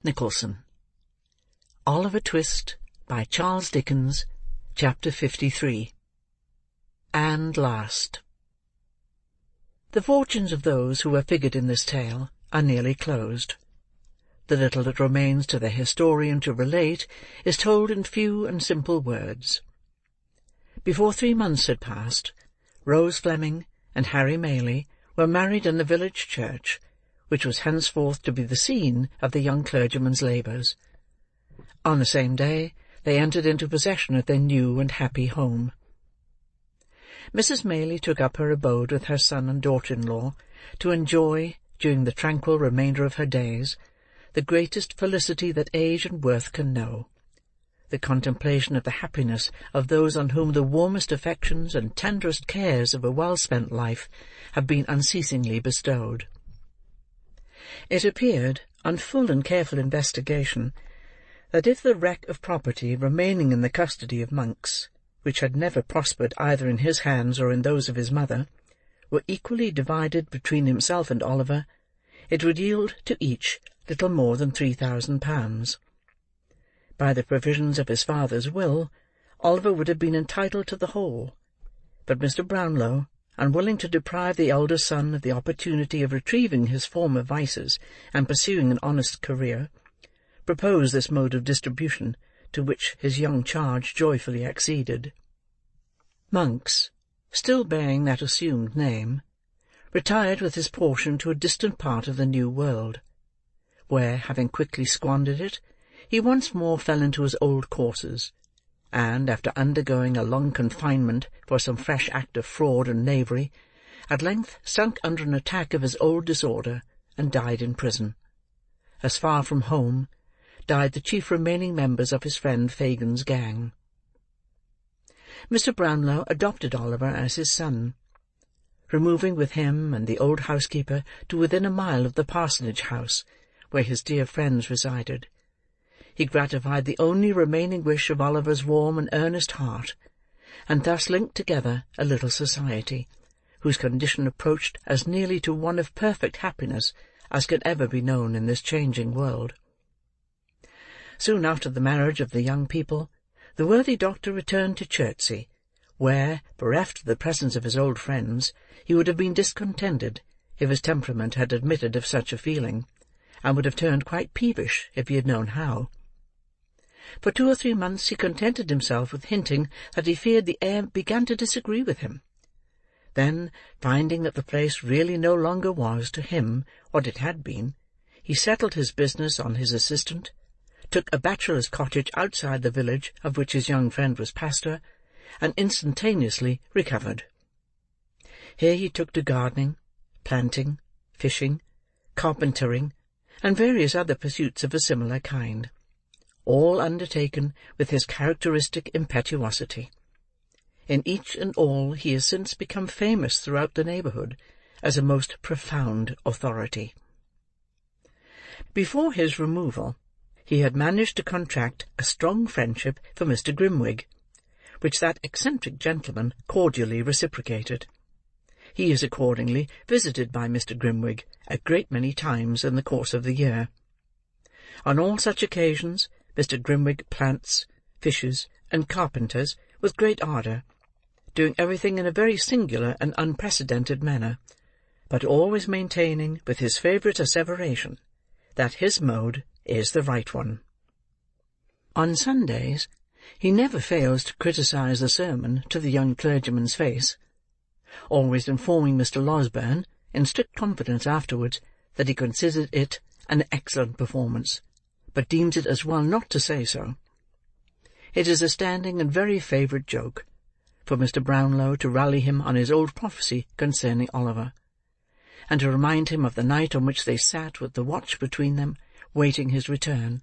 Nicholson. Oliver Twist, by Charles Dickens. Chapter 53. And last. The fortunes of those who are figured in this tale are nearly closed. The little that remains to the historian to relate is told in few and simple words. Before 3 months had passed, Rose Fleming and Harry Maylie were married in the village church, which was henceforth to be the scene of the young clergyman's labours. On the same day, they entered into possession of their new and happy home. Mrs. Maylie took up her abode with her son and daughter-in-law, to enjoy, during the tranquil remainder of her days, the greatest felicity that age and worth can know, the contemplation of the happiness of those on whom the warmest affections and tenderest cares of a well-spent life have been unceasingly bestowed. It appeared, on full and careful investigation, that if the wreck of property remaining in the custody of Monks, which had never prospered either in his hands or in those of his mother, were equally divided between himself and Oliver, it would yield to each little more than £3,000. By the provisions of his father's will, Oliver would have been entitled to the whole, but Mr. Brownlow, unwilling to deprive the elder son of the opportunity of retrieving his former vices and pursuing an honest career, proposed this mode of distribution, to which his young charge joyfully acceded. Monks, still bearing that assumed name, retired with his portion to a distant part of the New World, where, having quickly squandered it, he once more fell into his old courses, and, after undergoing a long confinement for some fresh act of fraud and knavery, at length sunk under an attack of his old disorder, and died in prison. As far from home, died the chief remaining members of his friend Fagin's gang. Mr. Brownlow adopted Oliver as his son, removing with him and the old housekeeper to within a mile of the parsonage house, where his dear friends resided. He gratified the only remaining wish of Oliver's warm and earnest heart, and thus linked together a little society, whose condition approached as nearly to one of perfect happiness as can ever be known in this changing world. Soon after the marriage of the young people, the worthy doctor returned to Chertsey, where, bereft of the presence of his old friends, he would have been discontented if his temperament had admitted of such a feeling, and would have turned quite peevish if he had known how. For 2 or 3 months he contented himself with hinting that he feared the air began to disagree with him. Then, finding that the place really no longer was, to him, what it had been, he settled his business on his assistant, took a bachelor's cottage outside the village of which his young friend was pastor, and instantaneously recovered. Here he took to gardening, planting, fishing, carpentering, and various other pursuits of a similar kind, all undertaken with his characteristic impetuosity. In each and all he has since become famous throughout the neighbourhood as a most profound authority. Before his removal, he had managed to contract a strong friendship for Mr. Grimwig, which that eccentric gentleman cordially reciprocated. He is accordingly visited by Mr. Grimwig a great many times in the course of the year. On all such occasions, Mr. Grimwig plants, fishes, and carpenters with great ardour, doing everything in a very singular and unprecedented manner, but always maintaining, with his favourite asseveration, that his mode is the right one. On Sundays, he never fails to criticise the sermon to the young clergyman's face, always informing Mr. Losberne, in strict confidence afterwards, that he considered it an excellent performance, but deems it as well not to say so. It is a standing and very favourite joke for Mr. Brownlow to rally him on his old prophecy concerning Oliver, and to remind him of the night on which they sat with the watch between them, waiting his return.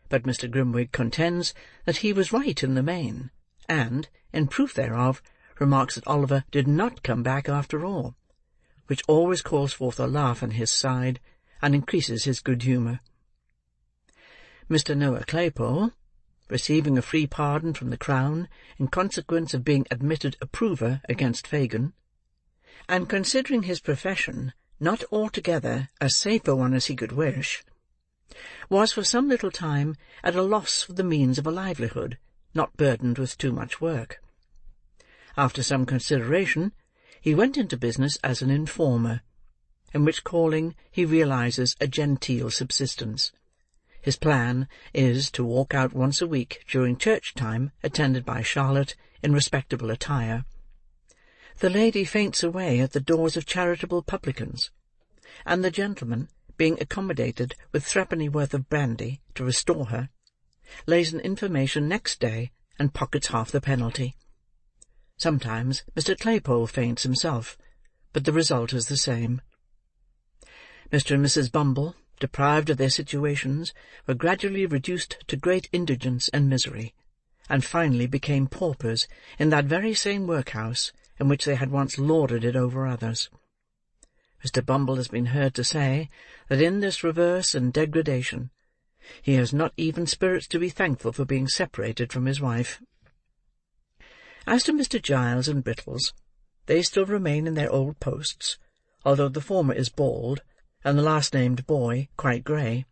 But Mr. Grimwig contends that he was right in the main, and, in proof thereof, remarks that Oliver did not come back after all, which always calls forth a laugh on his side, and increases his good humour. Mr. Noah Claypole, receiving a free pardon from the Crown in consequence of being admitted approver against Fagin, and considering his profession not altogether as safe a one as he could wish, was for some little time at a loss for the means of a livelihood, not burdened with too much work. After some consideration, he went into business as an informer, in which calling he realizes a genteel subsistence. His plan is to walk out once a week during church time, attended by Charlotte in respectable attire. The lady faints away at the doors of charitable publicans, and the gentleman, being accommodated with threepennyworth of brandy to restore her, lays an information next day and pockets half the penalty. Sometimes Mr. Claypole faints himself, but the result is the same. Mr. and Mrs. Bumble, deprived of their situations, were gradually reduced to great indigence and misery, and finally became paupers in that very same workhouse in which they had once lorded it over others. Mr. Bumble has been heard to say that in this reverse and degradation he has not even spirits to be thankful for being separated from his wife. As to Mr. Giles and Brittles, they still remain in their old posts, although the former is bald, and the last-named boy quite grey.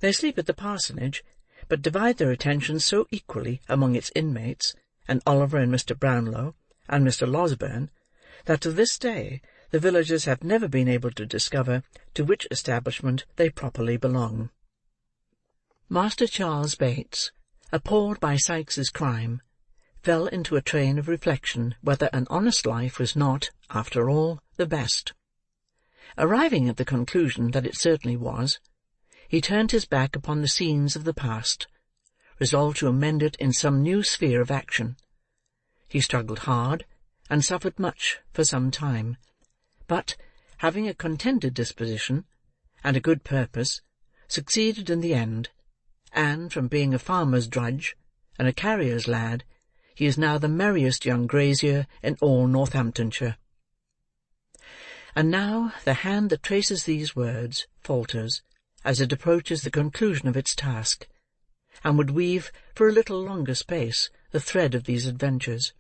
They sleep at the parsonage, but divide their attentions so equally among its inmates, and Oliver and Mr. Brownlow, and Mr. Losberne, that to this day the villagers have never been able to discover to which establishment they properly belong. Master Charles Bates, appalled by Sikes's crime, fell into a train of reflection whether an honest life was not, after all, the best. Arriving at the conclusion that it certainly was, he turned his back upon the scenes of the past, resolved to amend it in some new sphere of action. He struggled hard, and suffered much for some time, but, having a contented disposition, and a good purpose, succeeded in the end, and, from being a farmer's drudge, and a carrier's lad, he is now the merriest young grazier in all Northamptonshire. And now the hand that traces these words falters as it approaches the conclusion of its task, and would weave for a little longer space the thread of these adventures.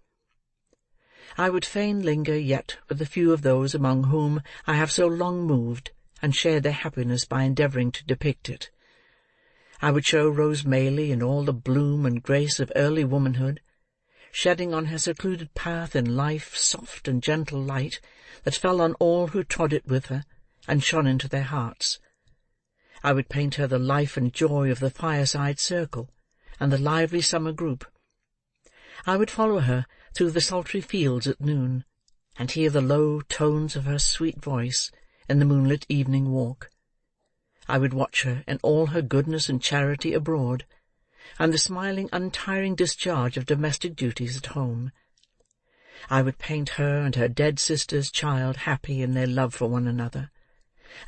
I would fain linger yet with a few of those among whom I have so long moved, and shared their happiness by endeavouring to depict it. I would show Rose Maylie in all the bloom and grace of early womanhood, shedding on her secluded path in life soft and gentle light that fell on all who trod it with her, and shone into their hearts. I would paint her the life and joy of the fireside circle, and the lively summer group. I would follow her through the sultry fields at noon, and hear the low tones of her sweet voice in the moonlit evening walk. I would watch her in all her goodness and charity abroad, and the smiling untiring discharge of domestic duties at home. I would paint her and her dead sister's child happy in their love for one another,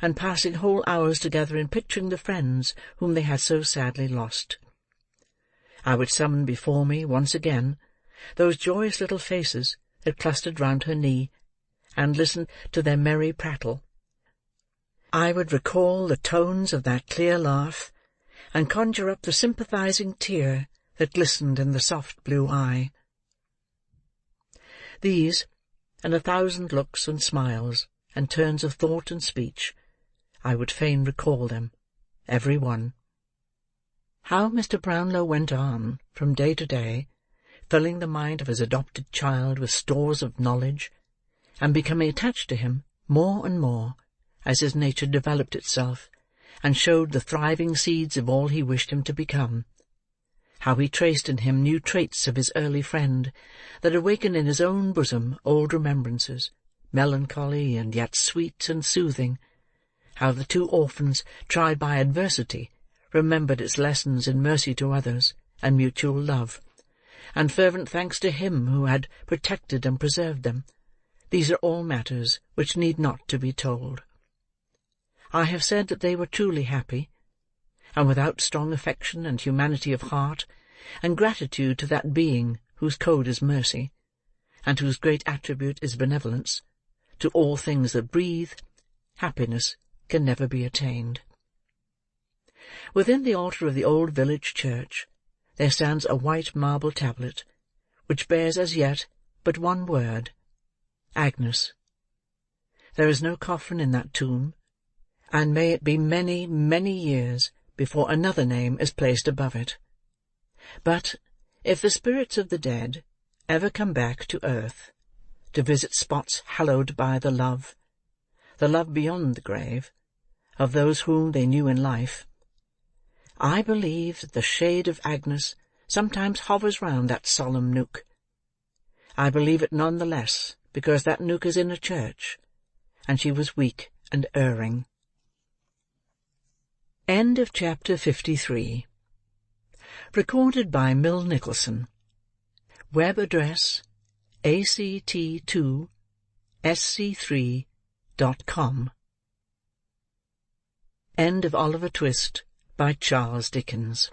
and passing whole hours together in picturing the friends whom they had so sadly lost. I would summon before me, once again, those joyous little faces that clustered round her knee, and listen to their merry prattle. I would recall the tones of that clear laugh, and conjure up the sympathizing tear that glistened in the soft blue eye. These, and 1,000 looks and smiles, and turns of thought and speech, I would fain recall them, every one. How Mr. Brownlow went on, from day to day, filling the mind of his adopted child with stores of knowledge, and becoming attached to him more and more, as his nature developed itself, and showed the thriving seeds of all he wished him to become. How he traced in him new traits of his early friend, that awakened in his own bosom old remembrances, melancholy and yet sweet and soothing. How the two orphans, tried by adversity, remembered its lessons in mercy to others, and mutual love, and fervent thanks to him who had protected and preserved them. These are all matters which need not to be told. I have said that they were truly happy, and without strong affection and humanity of heart, and gratitude to that Being whose code is mercy, and whose great attribute is benevolence, to all things that breathe, happiness can never be attained. Within the altar of the old village church there stands a white marble tablet, which bears as yet but one word, Agnes. There is no coffin in that tomb, and may it be many, many years before another name is placed above it. But, if the spirits of the dead ever come back to earth, to visit spots hallowed by the love beyond the grave, of those whom they knew in life, I believe that the shade of Agnes sometimes hovers round that solemn nook. I believe it none the less because that nook is in a church, and she was weak and erring. End of chapter 53. Recorded by Mill Nicholson. Web address act2sc3.com. End of Oliver Twist by Charles Dickens.